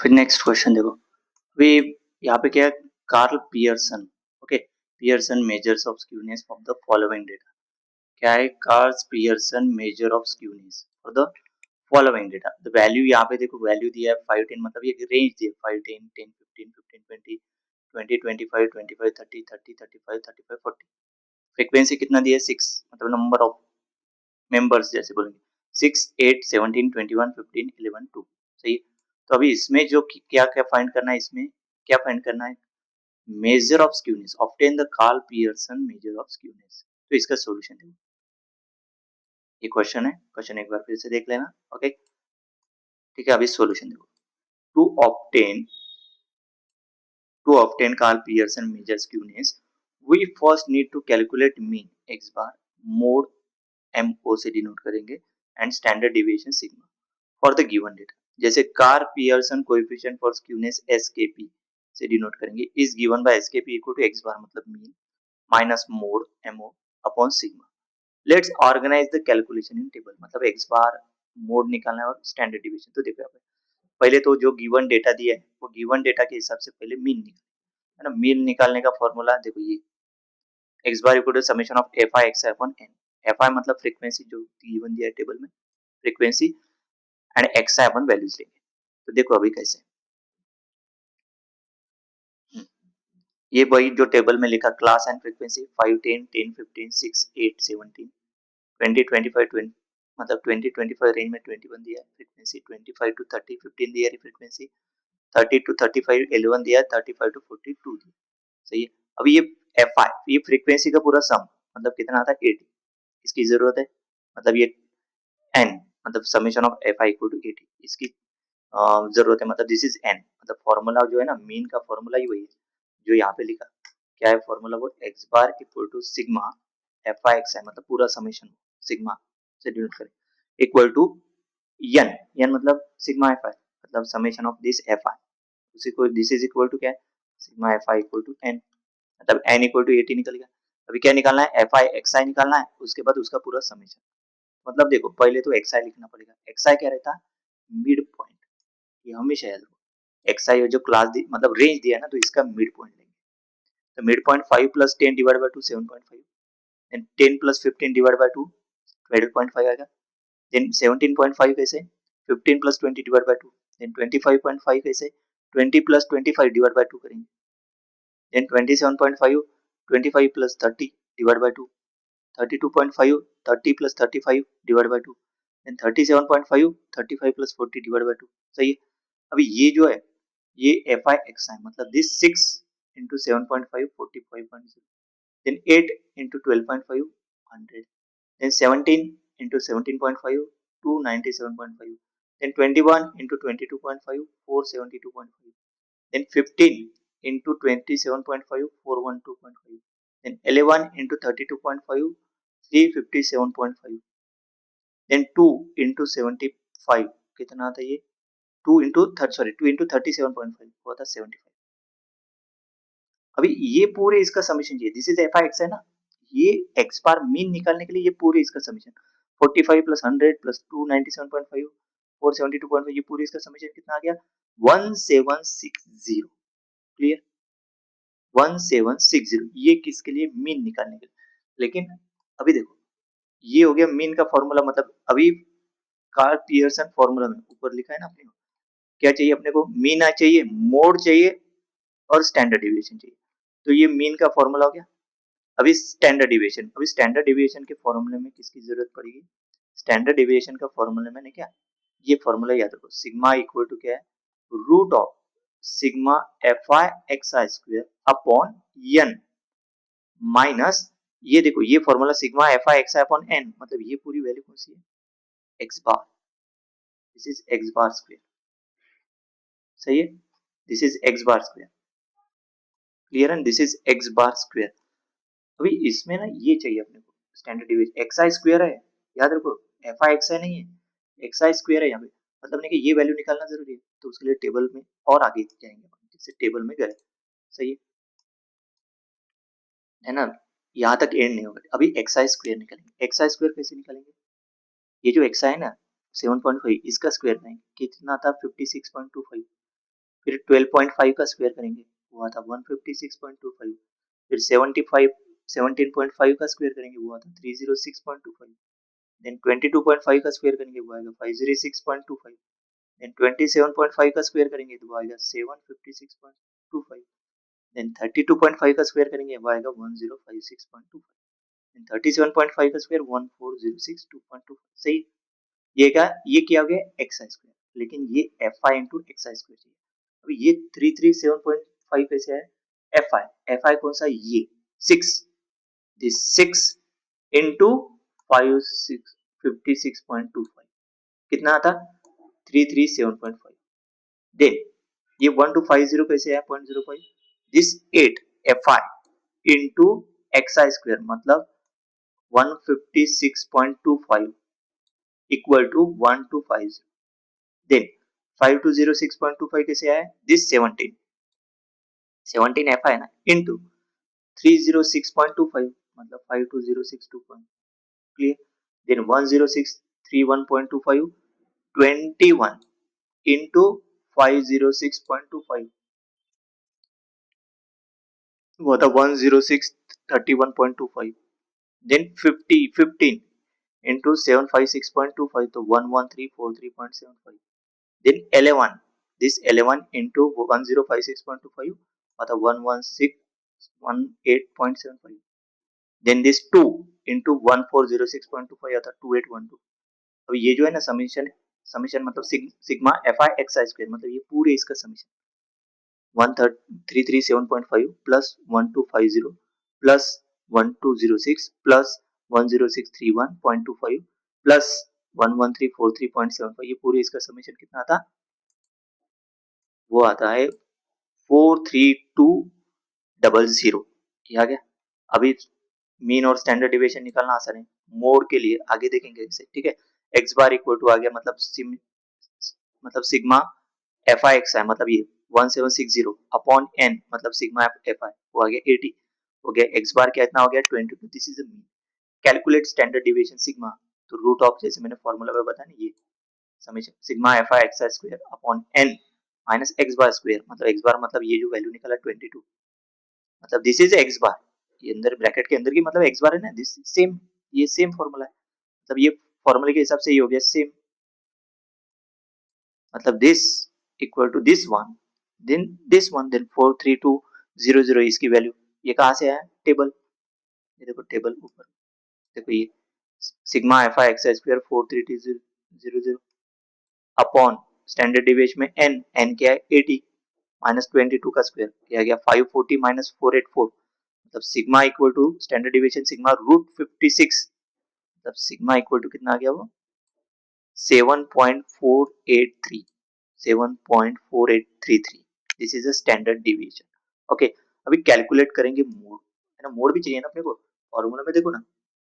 फिर next question देखो। अभी यहाँ पे क्या है, Karl Pearson. Okay, Pearson measures of skewness of the following data. क्या है, Karl Pearson measure of skewness for the following data. The value यहाँ पे देखो, वैल्यू दिया है 5 10, मतलब ये रेंज दिया है 5 10 10 15 15 20 20 25 25 30 30 35 35 40। फ्रीक्वेंसी कितना दिया है 6, मतलब नंबर ऑफ मेंबर्स जैसे बोलेंगे 6 8 17 21 15 11 2। सही है। तो अभी इसमें जो क्या क्या फाइंड करना है, इसमें क्या फाइंड करना है, measure of skewness, obtain the Karl Pearson measure of skewness. तो इसका सॉल्यूशन देखो, ये क्वेश्चन है, क्वेश्चन एक बार फिर से देख लेना। ओके, ठीक है। अभी सॉल्यूशन देखो। To obtain Karl Pearson measure skewness, we first need to calculate mean x bar, mode mo से डिनोट करेंगे, and standard deviation sigma for the given data. जैसे Karl Pearson coefficient for skewness SKP से denote करेंगे, is given by SKP equal to X bar मतलब mean minus mode MO upon sigma. Let's organise the calculation in table, मतलब X bar mode निकालना है और standard deviation. तो देखो यहाँ पे पहले तो जो गिवन डेटा दिया है वो गिवन डेटा के हिसाब से पहले मीन निकाल, है ना। मीन निकालने का फॉर्मूला देखो, ये X bar equal to summation of F I X I upon N. F I मतलब फ्रीक्वेंसी जो गिवन दिया है टेबल में, फ्रीक्वेंसी, एंड एक्स आई अपन वैल्यूज लेंगे। तो देखो अभी कैसे, ये वही जो टेबल में लिखा, क्लास एंड फ्रीक्वेंसी 5 10 10 15 6 8 17 20 25 20, मतलब 20 25 रेंज में 21 दिया है फ्रीक्वेंसी, 25 टू 30 15 दिया है फ्रीक्वेंसी, 30 टू 35 11 दिया है, 35 टू 42 दिया है। सही है। अभी ये एफ आई, ये फ्रीक्वेंसी का पूरा सम, मतलब कितना आता है 80, इसकी जरूरत है। मतलब ये एन, मतलब summation of F I equal to 80, इसकी जरूरत है। मतलब दिस इज एन, मतलब फॉर्मूला जो है ना, मीन का फॉर्मूला ही वही है जो यहाँ पे लिखा। क्या है फॉर्मूला, वो X bar equal to sigma F I X I, मतलब पूरा समेशन सिग्मा से डिनोट करें, इक्वल टू एन। एन मतलब सिग्मा एफ आई, मतलब summation of this F I, उसी को दिस इज इक्वल टू क्या है, sigma F I equal to N, मतलब एन इक्वल टू 80 निकल गया। अभी क्या निकालना है, एफ आई एक्स आई निकालना है, उसके बाद उसका पूरा समेशन। मतलब देखो पहले तो एक्स आई लिखना पड़ेगा। एक्स आई क्या रहता है, मिड पॉइंट, ये हमेशा याद रखो। एक्स आई जो क्लास दी, मतलब रेंज दिया है ना, तो इसका मिड पॉइंट लेंगे। तो mid point 5 plus 10 divide by 2 7.5, then 10 plus 15 divide by 2 12.5 आएगा। देन 17.5 कैसे, 15 प्लस 20 डिवाइड बाय 2, देन 25.5 कैसे, 20 प्लस 25 डिवाइड बाय 2 करेंगे, then 27.5 25 plus 30 divide by 2, 32.5 30 plus 35 divide by 2, then 37.5 35 plus 40 divide by 2। सही है। अभी ये जो है, ये एफ आई एक्स आई, मतलब this 6 into 7.5 45.0, then 8 into 12.5 100, then 17 into 17.5 297.5, then 21 into 22.5 472.5, then 15 into 27.5 412.5, then 11 into 32.5 357.5, then 2 into 75 कितना आता है ये, 2 into 37.5 हुआ था 75। अभी ये पूरे इसका समीशन चाहिए, this is F I x है ना, ये एक्स बार मीन निकालने के लिए ये पूरे इसका समीशन 45 प्लस 100 प्लस 297.5 472.5, ये पूरे इसका समीशन कितना आ गया 1760। क्लियर, 1760, ये किसके लिए, मीन निकालने के लिए। लेकिन अभी देखो, ये हो गया मीन का फॉर्मूला, मतलब अभी कार्ल पियर्सन फॉर्मूला में ऊपर लिखा है ना अपने को, क्या चाहिए अपने को, मीन चाहिए, मोड चाहिए, और स्टैंडर्ड डिविएशन चाहिए। तो ये मीन का फॉर्मूला हो गया। अभी स्टैंडर्ड डिविएशन, अभी स्टैंडर्ड डिविएशन के फॉर्मूले में किसकी जरूरत पड़ेगी, स्टैंडर्ड डिविएशन का फॉर्मूले में क्या, ये फॉर्मूला याद रखो, सिग्मा इक्वल टू क्या है, root of sigma F I X I square upon N minus, ये देखो ये formula sigma F I X I upon N, मतलब ये पूरी वैल्यू कौन सी है, X bar, this is X bar square. सही है, this is X bar square, clear, and this is X bar square. अभी इसमें ना ये चाहिए अपने को standard deviation, X I square है, याद रखो, एफ आई एक्स आई नहीं है, एक्स आई स्क्वायर है यहाँ पे, मतलब नहीं कि ये वैल्यू निकालना जरूरी है, तो उसके लिए टेबल में और आगे जाएंगे, जैसे टेबल में गए। सही है ना, यहाँ तक एंड नहीं होगा। अभी एक्स आई स्क्वायर निकालेंगे, एक्स आई स्क्वायर कैसे निकालेंगे, ये जो एक्स आई है ना 7.5, इसका स्क्वायर नहीं, कितना था 56.25, फिर 12.5 का स्क्वायर करेंगे, वो आता 156.25। फिर 17.5 का स्क्वायर करेंगे, वो आता 306.25। देन 22.5 का स्क्वायर करेंगे, वो आएगा 506.25। देन 27.5 का स्क्वायर करेंगे तो वो आएगा 756.25। देन 32.5 का स्क्वायर करेंगे, वो आएगा 1056.25। देन 37.5 का स्क्वायर 14062.25। सही। ये क्या हो गया, एक्स आई स्क्वायर। लेकिन ये F I into x I square चाहिए। अभी ये 337.5 कैसे है, एफ आई कौन सा, ये 6, दिस 6 इंटू 56 कितना आता, 337.5। देन ये 1250 कैसे है, 0.05, this 8 F I into x I square मतलब 156.25 इक्वल टू 1250। देन 5206.25 कैसे आया, दिस 17 एफ आई ना इंटू 306.25 मतलब 52062 क्लियर। देन 10631.25 21 इंटू 506.25 वो था 10631.25। देन 15 इंटू 756.25 तो 11343.75। देन 11 दिस 11 इंटू 1056.25 मतलब 11618.75। देन दिस 2 इंटू 1406.25 आता 2812। अब ये जो है ना समीशन, समीशन मतलब sigma F I X I square मतलब ये पूरे इसका summation 1337.5 plus 1250 plus 1206 plus 10631.25 plus 11343.75 ये पूरे इसका समीशन कितना आता, वो आता है 43200। ये आ गया। अभी मीन और स्टैंडर्ड डिविएशन निकालना आसान है, मोड के लिए आगे देखेंगे इसे, ठीक है। एक्स बार इक्वल टू आ गया मतलब sigma F I X I मतलब ये 1760 अपॉन एन मतलब सिग्मा एफ आई वो आ गया 80 हो गया। एक्स बार क्या इतना हो गया 22। This is mean. Calculate standard deviation sigma, तो रूट ऑफ जैसे मैंने फॉर्मूला में बताया ना, ये summation sigma F I X I square upon N minus X bar square मतलब एक्स बार मतलब ये जो वैल्यू निकला 22 मतलब दिस इज एक्स बार, ये अंदर ब्रैकेट के अंदर की मतलब एक्स बार है ना, दिस सेम, ये सेम फॉर्मूला है मतलब ये फॉर्मूले के हिसाब से ये हो गया सेम मतलब this equal to this one then 43200 इसकी वैल्यू। ये कहां से आया, टेबल, ये देखो टेबल ऊपर देखो, ये sigma F I x square 43200 upon standard deviation में एन क्या है 80 माइनस 22 का स्क्वायर क्या आ गया 540 माइनस 484 मतलब sigma equal to standard deviation sigma root 56 मतलब सिग्मा इक्वल टू कितना आ गया वो 7.483 7.4833। This is a standard deviation. Okay, अभी कैलकुलेट करेंगे मोड, है ना, मोड भी चाहिए ना अपने को। फॉर्मूला में देखो ना,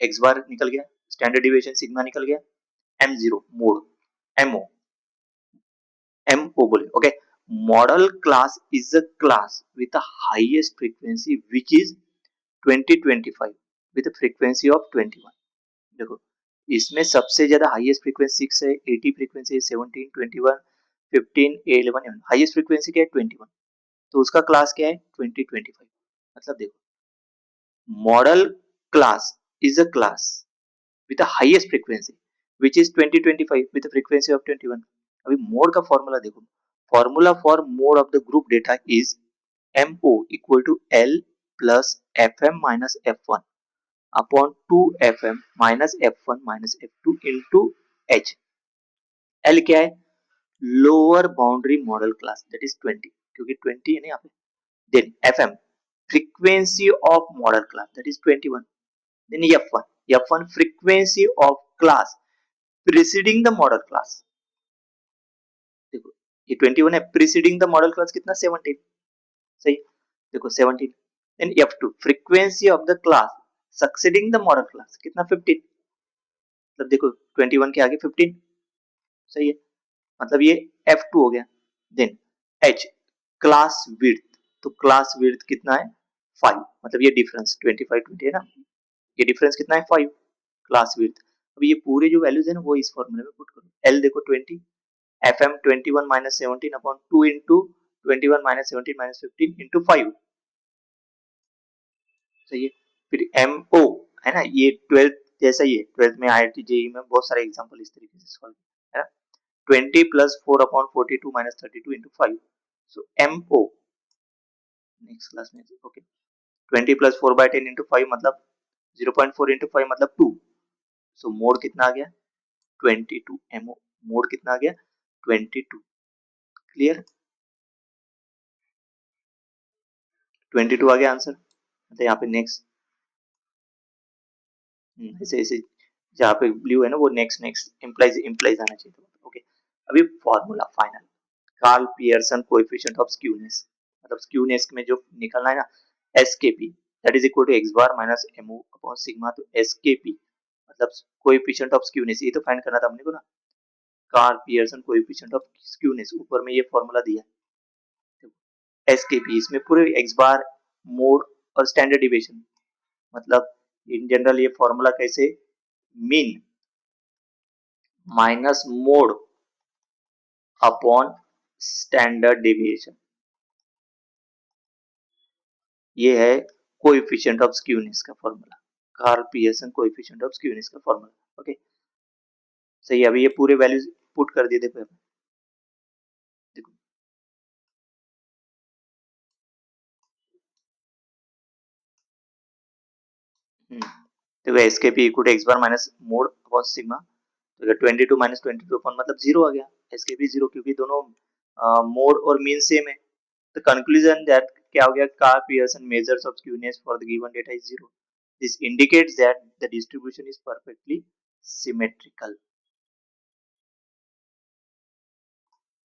एक्स बार निकल गया, स्टैंडर्ड डिविएशन सिग्मा निकल गया, M zero mode, MO MO बोले, okay. Modal class is a class with the highest frequency which is 2025 with frequency of 21। देखो इसमें सबसे ज्यादा हाईएस्ट फ्रीक्वेंसी 6 है, 80 फ्रीक्वेंसी 17, 21, 15, 11, हाईएस्ट फ्रीक्वेंसी क्या है 21, तो उसका क्लास क्या है 2025। मतलब देखो model class is a class with the highest frequency which is 2025 with frequency of 21। अभी मोड का फॉर्मूला देखो, formula for mode of the group data is MO equal to L plus FM minus F1 upon 2FM minus F1 minus F2 into H। L क्या है, lower boundary model class that is 20 क्योंकि 20 है ना यहाँ पे। Then FM frequency of model class that is 21। Then F1 frequency of class preceding the model class. देखो ये 21 है, प्रीसीडिंग द मॉडल क्लास कितना 17, सही। देखो 17। Then F2 frequency of the class succeeding the model class कितना 15, मतलब देखो 21 के आगे 15, सही है, मतलब ये F2 हो गया। देन H क्लास विड्थ, तो क्लास विड्थ कितना है 5 मतलब ये डिफरेंस 25 20 है ना, ये डिफरेंस कितना है 5 क्लास विड्थ। अब ये पूरे जो वैल्यूज है ना वो इस फॉर्मूले में पुट करो। L देखो 20, FM 21 minus 17 upon 2 into 21 minus 17 minus 15 into 5, सही है। फिर MO है ना, ये 12th जैसा ही है, 12th में IIT JEE में बहुत सारे एग्जांपल इस तरीके से सॉल्व है ना। 20 प्लस 4 अपॉन 42 माइनस 32 इंटू 5, सो MO नेक्स्ट क्लास में, ओके। 20 प्लस 4 बाई 10 इंटू 5 मतलब 0.4 इंटू 5 मतलब 2, सो मोड कितना आ गया 22, MO मोड कितना आ गया 22, क्लियर। 22 आ गया आंसर, तो यहाँ पे नेक्स्ट, ऐसे ऐसे जहाँ पे ब्लू है ना वो नेक्स्ट नेक्स्ट इम्प्लाइज इम्प्लाइज आना चाहिए, ओके। अभी formula final, Karl Pearson coefficient of skewness, मतलब स्क्यूनेस में जो निकलना है ना, SKP that is equal to X bar minus MO upon sigma, तो एसकेपी मतलब कोएफिशिएंट ऑफ स्क्यूनेस, ये तो फाइंड करना था हमने को ना, Karl Pearson coefficient of skewness, ऊपर में ये फॉर्मूला दिया है एसकेपी, इसमें पूरे एक्स बार मोड और स्टैंडर्ड डिविएशन, मतलब इन जनरल ये फॉर्मूला कैसे, mean minus mode upon standard deviation, ये है कोएफिशिएंट ऑफ स्क्यूनेस का formula, Karl Pearson coefficient of skewness का फॉर्मूला, ओके। सही है, अभी ये पूरे वैल्यूज पुट कर दिए, देखो देखो, देखो SKP equal to X bar minus mode upon sigma, तो 22 माइनस 22 अपॉन मतलब जीरो आ गया, एसकेपी जीरो, क्योंकि दोनों मोड और मीन सेम है। The conclusion that क्या हो गया, Carl Pearson measures of skewness for the given data is zero. This indicates that the distribution is perfectly symmetrical.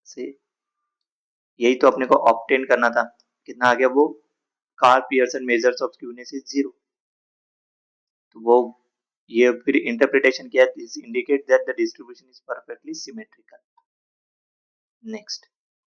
से यही तो अपने को ऑब्टेन करना था, कितना आ गया वो, Karl Pearson measures of skewness is zero, तो वो ये फिर इंटरप्रिटेशन किया, this indicate that the distribution is perfectly symmetrical. Next